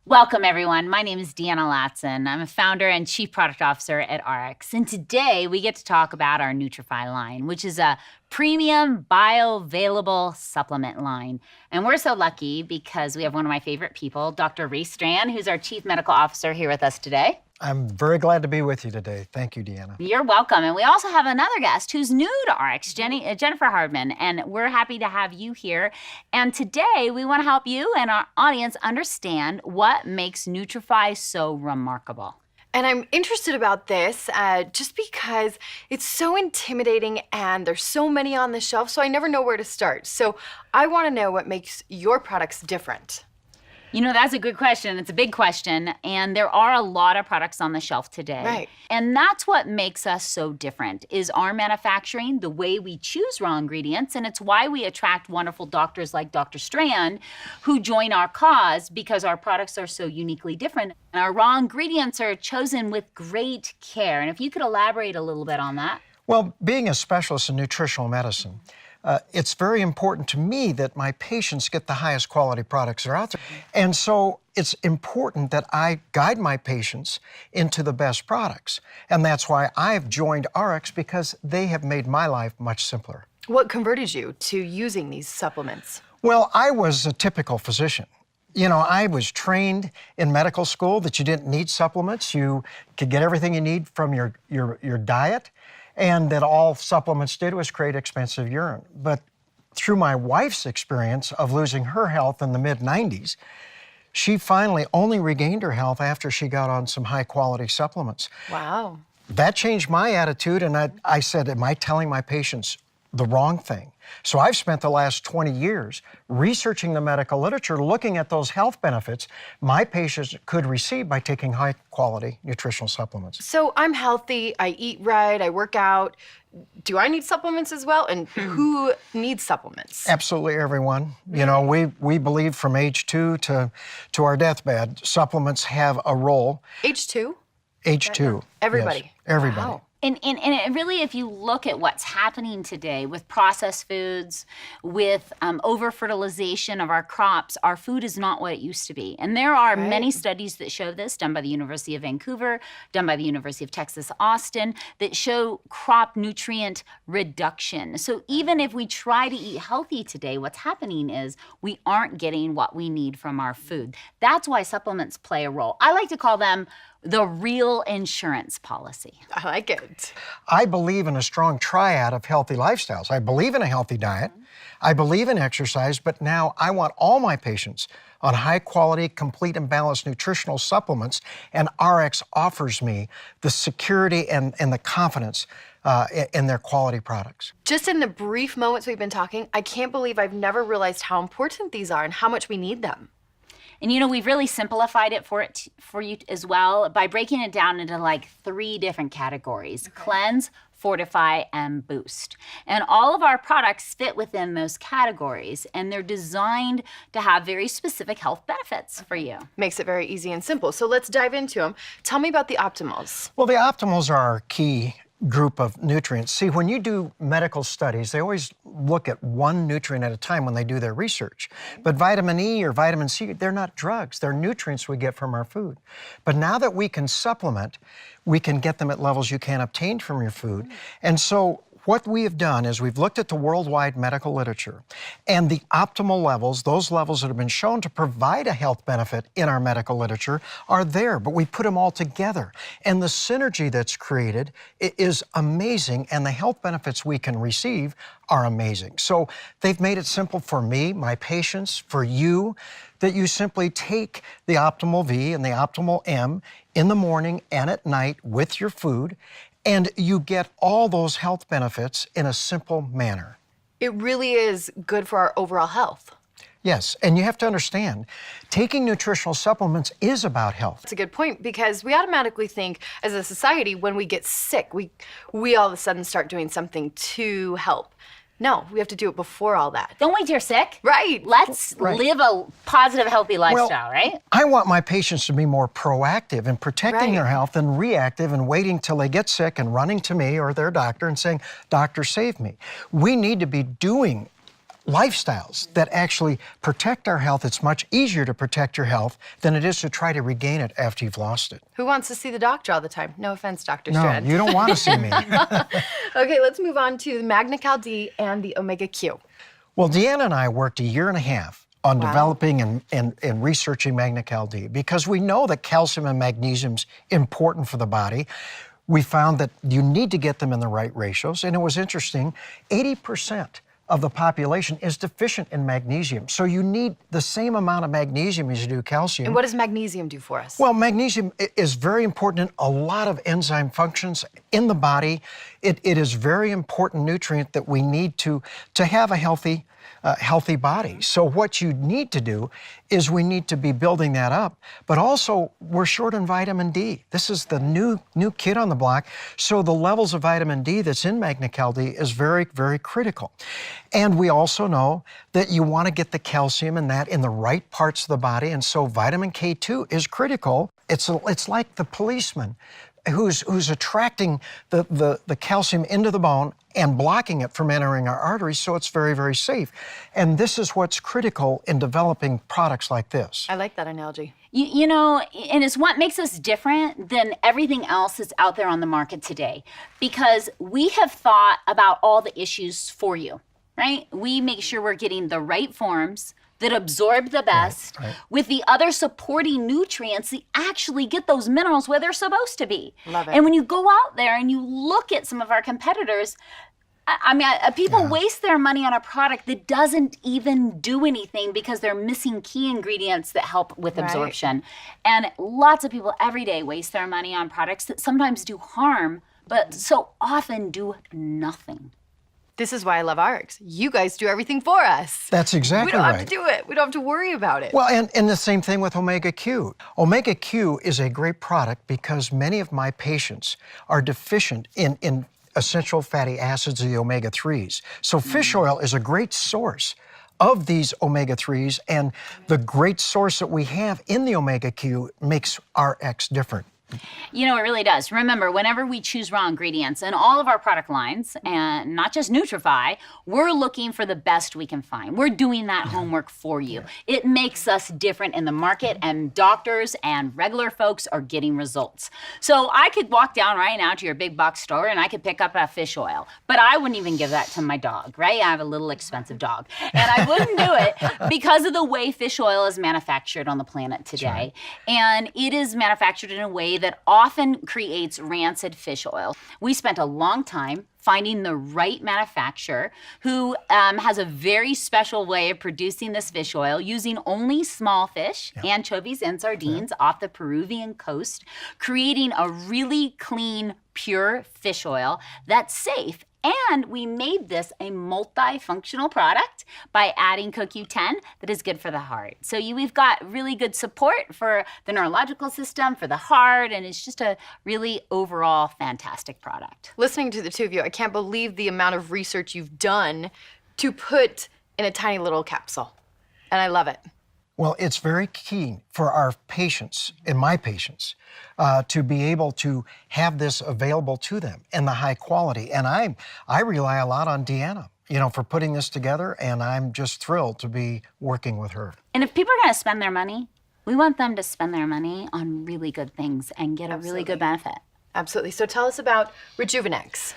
Welcome, everyone. My name is Deanna Latson. I'm a founder and chief product officer at Ariix. And today we get to talk about our Nutrifii line, which is a premium bioavailable supplement line. And we're so lucky because we have one of my favorite people, Dr. Ariix Strand, who's our chief medical officer here with us today. I'm very glad to be with you today. Thank you, Deanna. You're welcome. And we also have another guest who's new to Ariix, Jennifer Hardman, and we're happy to have you here. And today we want to help you and our audience understand what makes Nutrifii so remarkable. And I'm interested about this just because it's so intimidating and there's so many on the shelf, so I never know where to start. So I want to know what makes your products different. You know, that's a good question. It's a big question. And there are a lot of products on the shelf today. Right. And that's what makes us so different, is our manufacturing, the way we choose raw ingredients. And it's why we attract wonderful doctors like Dr. Strand who join our cause, because our products are so uniquely different. And our raw ingredients are chosen with great care. And if you could elaborate a little bit on that. Well, being a specialist in nutritional medicine, it's very important to me that my patients get the highest quality products that are out there. And so it's important that I guide my patients into the best products. And that's why I've joined Ariix, because they have made my life much simpler. What converted you to using these supplements? Well, I was a typical physician. You know, I was trained in medical school that you didn't need supplements. You could get everything you need from your diet, and that all supplements did was create expensive urine. But through my wife's experience of losing her health in the mid-90s, she finally only regained her health after she got on some high-quality supplements. Wow. That changed my attitude, and I said, am I telling my patients the wrong thing? So I've spent the last 20 years researching the medical literature, looking at those health benefits my patients could receive by taking high-quality nutritional supplements. So I'm healthy, I eat right, I work out. Do I need supplements as well? And who needs supplements? Absolutely everyone. You know, we believe from age 2 to our deathbed, supplements have a role. Age 2? Age 2. Everybody? Yes, everybody. Wow. And it really, if you look at what's happening today with processed foods, with over-fertilization of our crops, our food is not what it used to be. And there are many studies that show this, done by the University of Vancouver, done by the University of Texas, Austin, that show crop nutrient reduction. So even if we try to eat healthy today, what's happening is we aren't getting what we need from our food. That's why supplements play a role. I like to call them the real insurance policy. I like it. I believe in a strong triad of healthy lifestyles. I believe in a healthy diet. I believe in exercise, but now I want all my patients on high quality, complete and balanced nutritional supplements, and Ariix offers me the security and the confidence in their quality products. Just in the brief moments we've been talking, I can't believe I've never realized how important these are and how much we need them. And you know, we've really simplified it for you as well by breaking it down into like 3 different categories: cleanse, fortify, and boost. And all of our products fit within those categories, and they're designed to have very specific health benefits for you. Makes it very easy and simple. So let's dive into them. Tell me about the optimals. Well, the optimals are our key group of nutrients. See, when you do medical studies, they always look at one nutrient at a time when they do their research. But vitamin E or vitamin C, they're not drugs. They're nutrients we get from our food. But now that we can supplement, we can get them at levels you can't obtain from your food. And so what we have done is we've looked at the worldwide medical literature, and the optimal levels, those levels that have been shown to provide a health benefit in our medical literature, are there, but we put them all together. And the synergy that's created is amazing, and the health benefits we can receive are amazing. So they've made it simple for me, my patients, for you, that you simply take the optimal V and the optimal M in the morning and at night with your food, and you get all those health benefits in a simple manner. It really is good for our overall health. Yes, and you have to understand, taking nutritional supplements is about health. That's a good point, because we automatically think as a society, when we get sick, we all of a sudden start doing something to help. No, we have to do it before all that. Don't wait till you're sick. Right. Let's live a positive, healthy lifestyle, right? I want my patients to be more proactive in protecting their health than reactive and waiting till they get sick and running to me or their doctor and saying, "Doctor, save me." We need to be doing lifestyles that actually protect our health. It's much easier to protect your health than it is to try to regain it after you've lost it. Who wants to see the doctor all the time? No offense, Dr. No, Strand. you don't want to see me. Okay, let's move on to the Magna-Cal D and the Omega Q. Well, Deanna and I worked 1.5 years on developing and researching Magna-Cal D because we know that calcium and magnesium's important for the body. We found that you need to get them in the right ratios, and it was interesting, 80% of the population is deficient in magnesium. So you need the same amount of magnesium as you do calcium. And what does magnesium do for us? Well, magnesium is very important in a lot of enzyme functions in the body. It is very important nutrient that we need to have a healthy body. So what you need to do is we need to be building that up, but also we're short on vitamin D. This is the new kid on the block. So the levels of vitamin D that's in Magna-Cal D is very, very critical. And we also know that you want to get the calcium in that in the right parts of the body. And so vitamin K2 is critical. It's like the policeman who's attracting the calcium into the bone and blocking it from entering our arteries, so it's very, very safe. And this is what's critical in developing products like this. I like that analogy. You know, and it's what makes us different than everything else that's out there on the market today, because we have thought about all the issues for you, right? We make sure we're getting the right forms that absorb the best with the other supporting nutrients that actually get those minerals where they're supposed to be. Love it. And when you go out there and you look at some of our competitors, I mean, people waste their money on a product that doesn't even do anything because they're missing key ingredients that help with absorption. And lots of people every day waste their money on products that sometimes do harm, but so often do nothing. This is why I love Ariix. You guys do everything for us. That's exactly right. We don't have to do it. We don't have to worry about it. Well, and the same thing with Omega Q. Omega Q is a great product because many of my patients are deficient in essential fatty acids of the omega-3s. So fish oil is a great source of these omega-3s, and the great source that we have in the Omega Q makes Ariix different. You know, it really does. Remember, whenever we choose raw ingredients in all of our product lines, and not just Nutrifii, we're looking for the best we can find. We're doing that homework for you. It makes us different in the market, and doctors and regular folks are getting results. So I could walk down right now to your big box store and I could pick up a fish oil, but I wouldn't even give that to my dog, right? I have a little expensive dog. And I wouldn't do it because of the way fish oil is manufactured on the planet today. And it is manufactured in a way that often creates rancid fish oil. We spent a long time finding the right manufacturer who has a very special way of producing this fish oil using only small fish, anchovies and sardines off the Peruvian coast, creating a really clean, pure fish oil that's safe. And we made this a multifunctional product by adding CoQ10 that is good for the heart. So we've got really good support for the neurological system, for the heart, and it's just a really overall fantastic product. Listening to the two of you, I can't believe the amount of research you've done to put in a tiny little capsule. And I love it. Well, it's very key for our patients, and my patients, to be able to have this available to them and the high quality. And I rely a lot on Deanna, you know, for putting this together, and I'm just thrilled to be working with her. And if people are going to spend their money, we want them to spend their money on really good things and get a really good benefit. Absolutely. So tell us about Rejuvenex.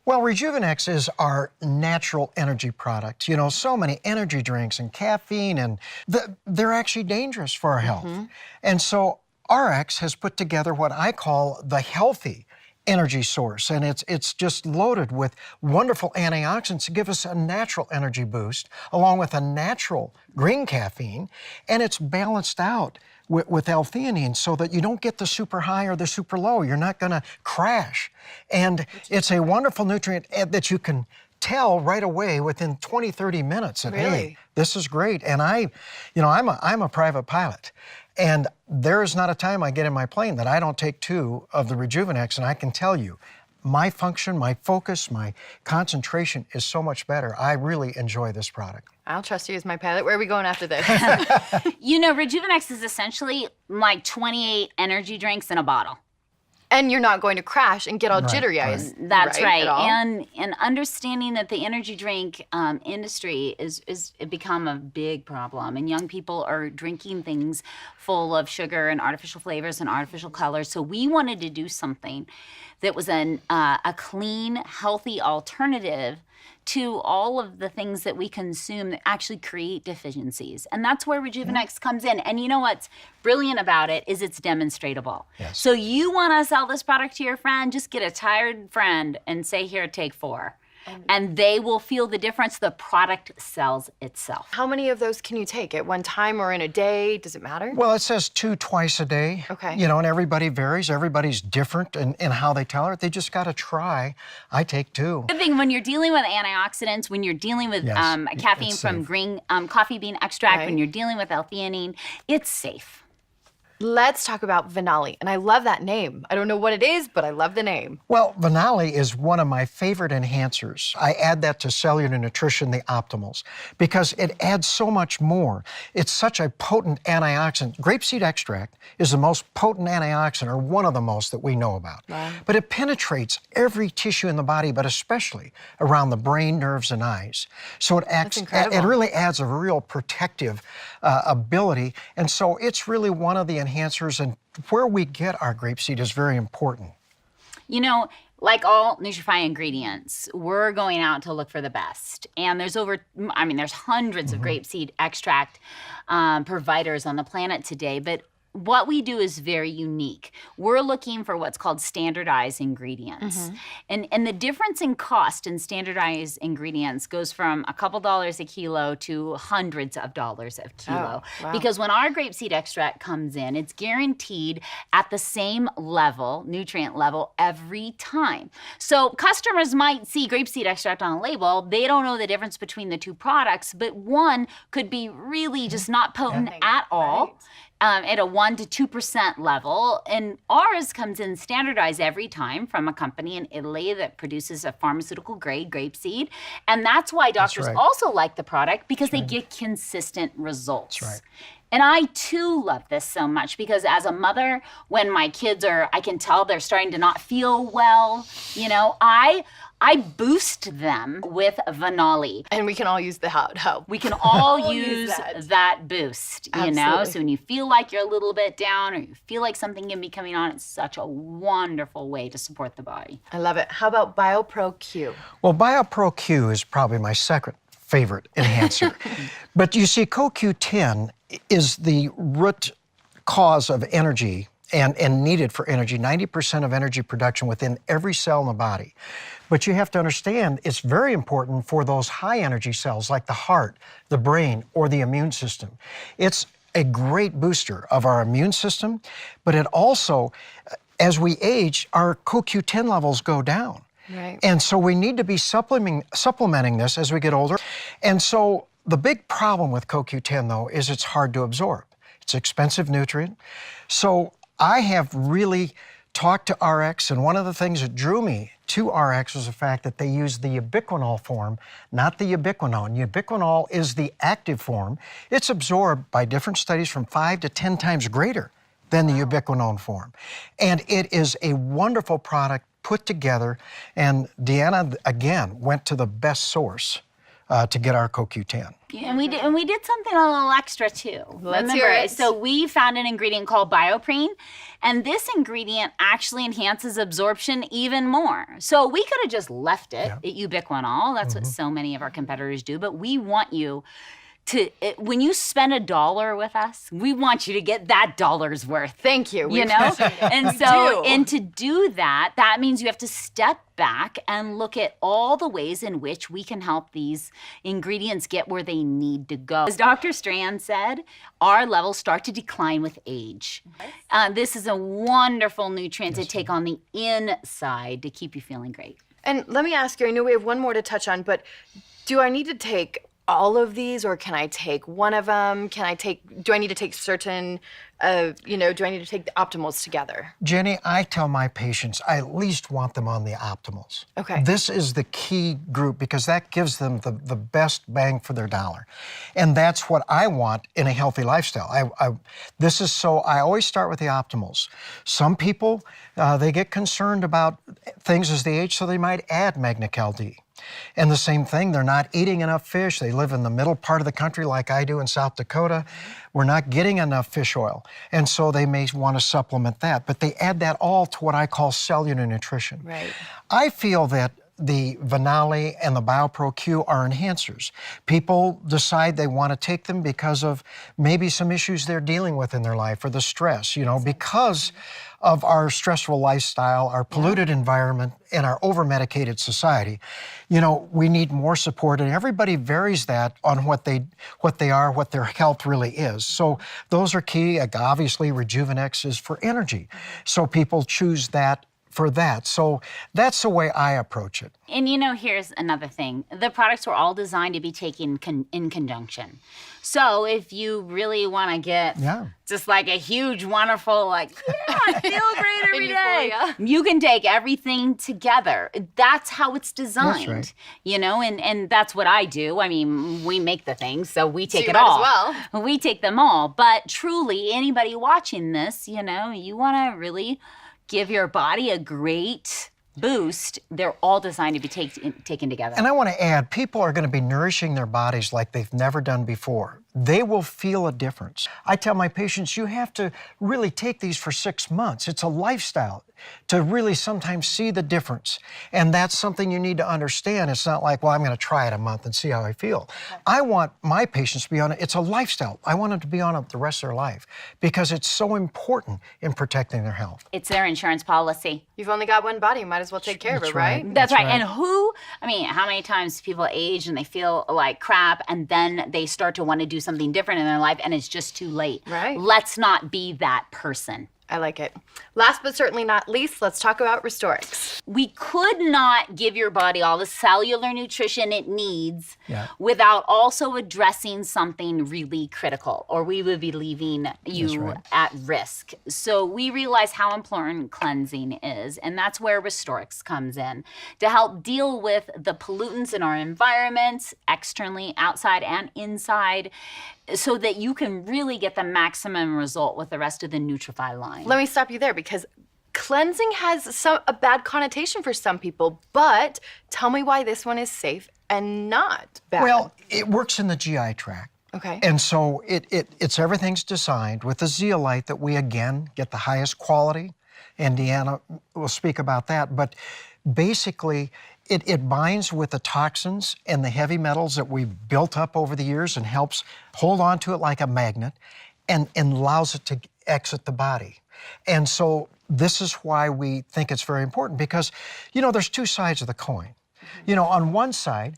Well, Rejuvenex is our natural energy product. You know, so many energy drinks and caffeine, and they're actually dangerous for our health. And so Ariix has put together what I call the healthy energy source, and it's just loaded with wonderful antioxidants to give us a natural energy boost, along with a natural green caffeine, and it's balanced out with L-theanine so that you don't get the super high or the super low. You're not going to crash. And it's a wonderful nutrient that you can tell right away within 20, 30 minutes that, hey, this is great. And I'm a private pilot. And there is not a time I get in my plane that I don't take 2 of the Rejuvenex, and I can tell you, my function, my focus, my concentration is so much better. I really enjoy this product. I'll trust you as my pilot. Where are we going after this? You know, Rejuvenex is essentially like 28 energy drinks in a bottle. And you're not going to crash and get all jittery eyes. That's right. At all? And understanding that the energy drink industry is become a big problem, and young people are drinking things full of sugar and artificial flavors and artificial colors. So we wanted to do something that was a clean, healthy alternative to all of the things that we consume that actually create deficiencies. And that's where Rejuvenex comes in. And you know what's brilliant about it is it's demonstratable. Yes. So you want to sell this product to your friend, just get a tired friend and say, here, take 4. And they will feel the difference. The product sells itself. How many of those can you take at one time or in a day? Does it matter? Well, it says 2 twice a day. Okay. You know, and everybody varies. Everybody's different in how they tolerate. They just got to try. I take 2. The thing, when you're dealing with antioxidants, when you're dealing with Yes, caffeine it's from safe. green coffee bean extract, Right. when you're dealing with L-theanine, it's safe. Let's talk about Venali. And I love that name. I don't know what it is, but I love the name. Well, Venali is one of my favorite enhancers. I add that to cellular nutrition, the optimals, because it adds so much more. It's such a potent antioxidant. Grapeseed extract is the most potent antioxidant, or one of the most that we know about. Wow. But it penetrates every tissue in the body, but especially around the brain, nerves, and eyes. So it acts, incredible. it really adds a real protective ability. And so it's really one of the enhancers, and where we get our grapeseed is very important. You know, like all Nutrifii ingredients, we're going out to look for the best. And there's there's hundreds of grapeseed extract providers on the planet today, but what we do is very unique. We're looking for what's called standardized ingredients. And the difference in cost in standardized ingredients goes from a couple dollars a kilo to hundreds of dollars a kilo. wow. Because when our grapeseed extract comes in, it's guaranteed at the same level, nutrient level, every time. So customers might see grapeseed extract on a label. They don't know the difference between the 2 products, but one could be really just not potent at all. At a 1 to 2% level, and ours comes in standardized every time from a company in Italy that produces a pharmaceutical grade grapeseed, and that's why doctors right. also like the product, because they get consistent results. That's right. And I too love this so much, because as a mother, when my kids I can tell they're starting to not feel well, you know, I boost them with Venali. And we can all use the help. We can all We'll use use that boost, you know? Absolutely. So when you feel like you're a little bit down, or you feel like something can be coming on, it's such a wonderful way to support the body. I love it. How about BioPro Q? Well, BioPro Q is probably my second favorite enhancer. But you see, CoQ10 is the root cause of energy and needed for energy, 90% of energy production within every cell in the body. But you have to understand, it's very important for those high energy cells like the heart, the brain, or the immune system. It's a great booster of our immune system, but it also, as we age, our CoQ10 levels go down. Right. And so we need to be supplementing this as we get older. And so the big problem with CoQ10, though, is it's hard to absorb. It's an expensive nutrient. So I have really talked to RX, and one of the things that drew me to RX was the fact that they use the ubiquinol form, not the ubiquinone. Ubiquinol is the active form. It's absorbed by different studies from 5 to 10 times greater than the ubiquinone form. And it is a wonderful product put together, and Deanna, again, went to the best source to get our CoQ10. Yeah, and we did something a little extra too. Let's hear it. So we found an ingredient called bioprene, and this ingredient actually enhances absorption even more. So we could have just left it at ubiquinol. That's what so many of our competitors do. But we want you to, when you spend $1 with us, we want you to get that dollar's worth. Thank you. You know? And so, do. and to do that, that means you have to step back and look at all the ways in which we can help these ingredients get where they need to go. As Dr. Strand said, our levels start to decline with age. This is a wonderful nutrient to take on the inside to keep you feeling great. And let me ask you, I know we have one more to touch on, but do I need to take all of these, or can I take one of them? Do I need to take certain, do I need to take the optimals together? Jenny, I tell my patients I at least want them on the optimals. Okay. This is the key group because that gives them the best bang for their dollar. And that's what I want in a healthy lifestyle. I always start with the optimals. Some people, they get concerned about things as they age, so they might add Magna-Cal-D. And the same thing, they're not eating enough fish. They live in the middle part of the country like I do in South Dakota. We're not getting enough fish oil. And so they may want to supplement that. But they add that all to what I call cellular nutrition. Right. I feel that the Venali and the BioPro Q are enhancers. People decide they want to take them because of maybe some issues they're dealing with in their life or the stress, because of our stressful lifestyle, our polluted environment, and our over-medicated society. We need more support, and everybody varies that on what they are, what their health really is. So those are key. Obviously, Rejuvenex is for energy. So people choose that for that. So that's the way I approach it. And here's another thing. The products were all designed to be taken in conjunction. So if you really want to get just like a huge, wonderful, I feel great every day, you can take everything together. That's how it's designed. That's right. And that's what I do. I mean, we make the things, so we take So you it might all. as well. We take them all. But truly, anybody watching this, you want to really give your body a great boost. They're all designed to be taken together. And I want to add, people are going to be nourishing their bodies like they've never done before. They will feel a difference. I tell my patients, you have to really take these for 6 months. It's a lifestyle to really sometimes see the difference. And that's something you need to understand. It's not like, well, I'm going to try it a month and see how I feel. I want my patients to be on it. It's a lifestyle. I want them to be on it the rest of their life because it's so important in protecting their health. It's their insurance policy. You've only got one body. You might as well take care of it, right? That's right. And how many times people age and they feel like crap and then they start to want to do something different in their life and it's just too late. Right. Let's not be that person. I like it. Last but certainly not least, let's talk about Restorix. We could not give your body all the cellular nutrition it needs without also addressing something really critical, or we would be leaving you at risk. So we realize how important cleansing is, and that's where Restorix comes in to help deal with the pollutants in our environment, externally, outside, and inside, so that you can really get the maximum result with the rest of the Nutrifii line. Let me stop you there because cleansing has a bad connotation for some people, but tell me why this one is safe and not bad. Well, it works in the GI tract. Okay. And so it's everything's designed with the zeolite that we, again, get the highest quality. And Deanna will speak about that. But basically, it binds with the toxins and the heavy metals that we've built up over the years and helps hold on to it like a magnet and allows it to exit the body. And so this is why we think it's very important because, there's two sides of the coin. On one side,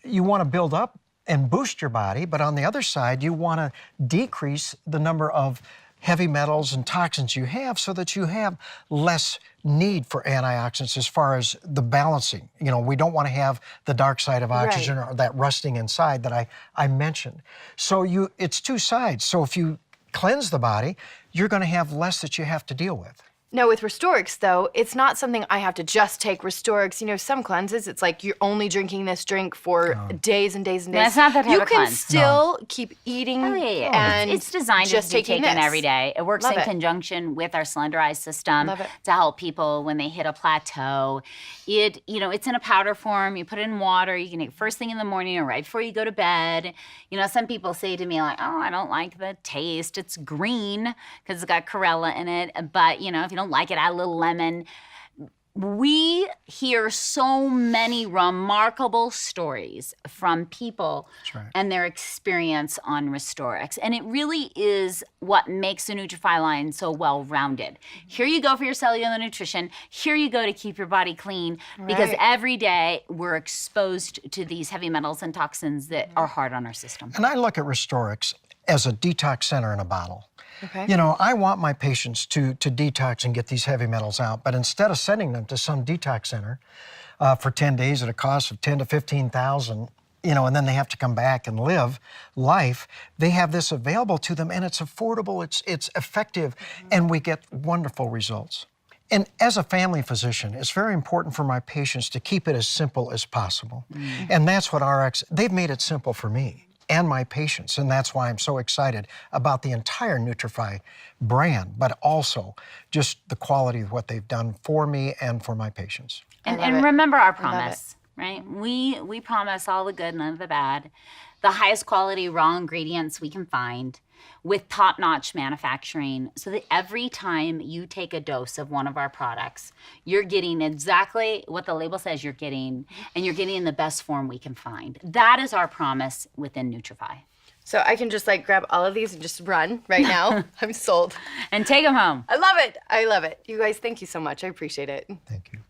you want to build up and boost your body, but on the other side, you want to decrease the number of heavy metals and toxins you have so that you have less need for antioxidants as far as the balancing. We don't want to have the dark side of oxygen or that rusting inside that I mentioned. So it's two sides. So if you cleanse the body, you're going to have less that you have to deal with. No, with Restorix, though, it's not something I have to just take Restorix. Some cleanses, it's like you're only drinking this drink for days and days and days. That's not that type you of can cleanse. still keep eating and it's designed just to be taking taken this. every day. It works Love in it. conjunction with our slenderized system Love it. to help people when they hit a plateau. It's in a powder form. You put it in water. You can take it first thing in the morning or right before you go to bed. Some people say to me like, oh, I don't like the taste. It's green because it's got chlorella in it. But, if you don't like it, add a little lemon. We hear so many remarkable stories from people and their experience on Restorix. And it really is what makes the Nutrifii line so well-rounded. Here you go for your cellular nutrition. Here you go to keep your body clean because every day we're exposed to these heavy metals and toxins that are hard on our system. And I look at Restorix as a detox center in a bottle. Okay. I want my patients to detox and get these heavy metals out, but instead of sending them to some detox center for 10 days at a cost of $10,000 to $15,000, and then they have to come back and live life. They have this available to them, and it's affordable, it's effective, and we get wonderful results. And as a family physician, it's very important for my patients to keep it as simple as possible. And that's what RX, they've made it simple for me and my patients, and that's why I'm so excited about the entire Nutrifii brand, but also just the quality of what they've done for me and for my patients. And remember our promise, right? We promise all the good, none of the bad, the highest quality raw ingredients we can find with top-notch manufacturing, so that every time you take a dose of one of our products, you're getting exactly what the label says you're getting, and you're getting in the best form we can find. That is our promise within Nutrifii. So I can just like grab all of these and just run right now. I'm sold. And take them home. I love it. I love it. You guys, thank you so much. I appreciate it. Thank you.